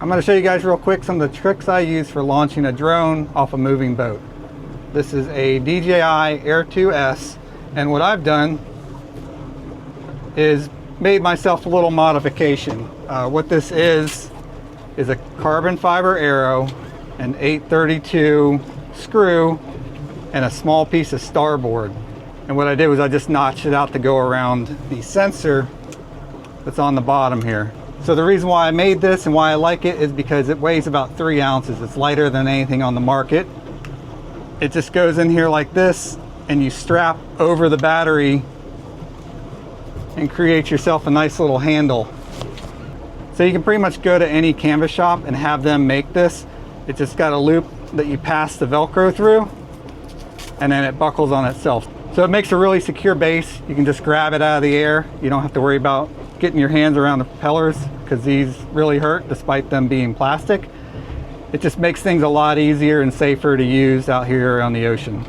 I'm going to show you guys real quick some of the tricks I use for launching a drone off a moving boat. This is a DJI Air 2S, and what I've done is made myself a little modification. What this is a carbon fiber arrow, an 832 screw, and a small piece of starboard. And what I did was I just notched it out to go around the sensor that's on the bottom here. So the reason why I made this and why I like it is because it weighs about 3 ounces. It's lighter than anything on the market. It just goes in here like this, and you strap over the battery and create yourself a nice little handle. So you can pretty much go to any canvas shop and have them make this. It just got a loop that you pass the Velcro through, and then it buckles on itself. So it makes a really secure base. You can just grab it out of the air. You don't have to worry about getting your hands around the propellers because these really hurt despite them being plastic. It just makes things a lot easier and safer to use out here on the ocean.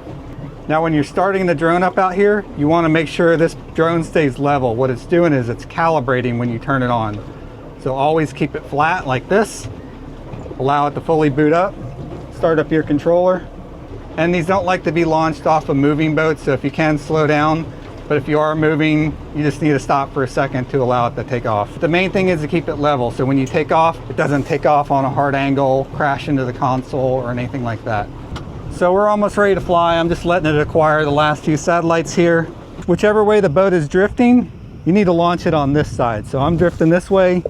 Now when you're starting the drone up out here, you want to make sure this drone stays level. What it's doing is it's calibrating when you turn it on. So always keep it flat like this. Allow it to fully boot up. Start up your controller. And these don't like to be launched off a moving boat, so if you can, slow down. But if you are moving, you just need to stop for a second to allow it to take off. The main thing is to keep it level, so when you take off, it doesn't take off on a hard angle, crash into the console or anything like that. So we're almost ready to fly. I'm just letting it acquire the last few satellites here. Whichever way the boat is drifting, you need to launch it on this side. So I'm drifting this way, you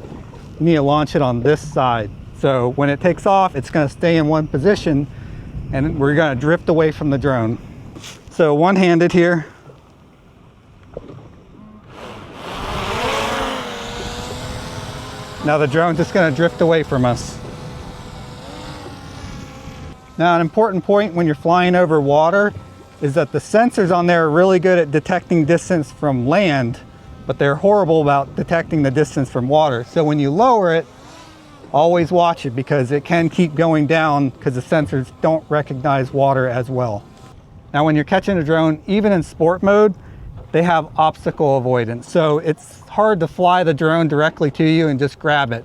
need to launch it on this side. So when it takes off, it's gonna stay in one position and we're gonna drift away from the drone. So one-handed here. Now the drone's just going to drift away from us. Now an important point when you're flying over water is that the sensors on there are really good at detecting distance from land, but they're horrible about detecting the distance from water. So when you lower it, always watch it because it can keep going down because the sensors don't recognize water as well. Now when you're catching a drone, even in sport mode, they have obstacle avoidance. So it's hard to fly the drone directly to you and just grab it.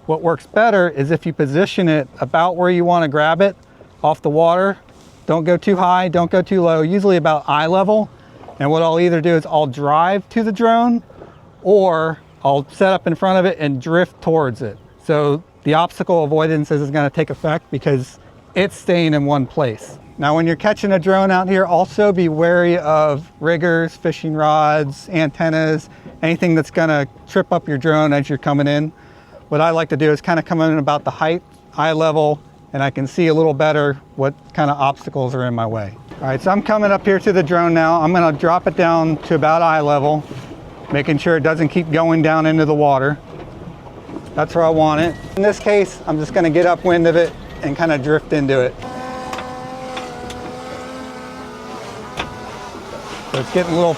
What works better is if you position it about where you want to grab it off the water. Don't go too high, don't go too low, usually about eye level. And what I'll either do is I'll drive to the drone or I'll set up in front of it and drift towards it. So the obstacle avoidance is going to take effect because it's staying in one place. Now when you're catching a drone out here, also be wary of riggers, fishing rods, antennas, anything that's gonna trip up your drone as you're coming in. What I like to do is kind of come in about the height, eye level, and I can see a little better what kind of obstacles are in my way. All right, so I'm coming up here to the drone now. I'm gonna drop it down to about eye level, making sure it doesn't keep going down into the water. That's where I want it. In this case, I'm just gonna get upwind of it and kind of drift into it. So it's getting a little,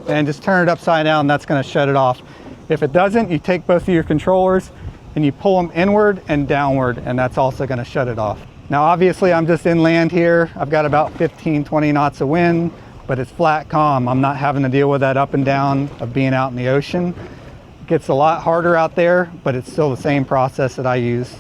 and just turn it upside down, that's going to shut it off. If it doesn't, you take both of your controllers and you pull them inward and downward, and that's also going to shut it off. Now obviously I'm just inland here. I've got about 15-20 knots of wind, but it's flat calm. I'm not having to deal with that up and down of being out in the ocean. It gets a lot harder out there, but it's still the same process that I use.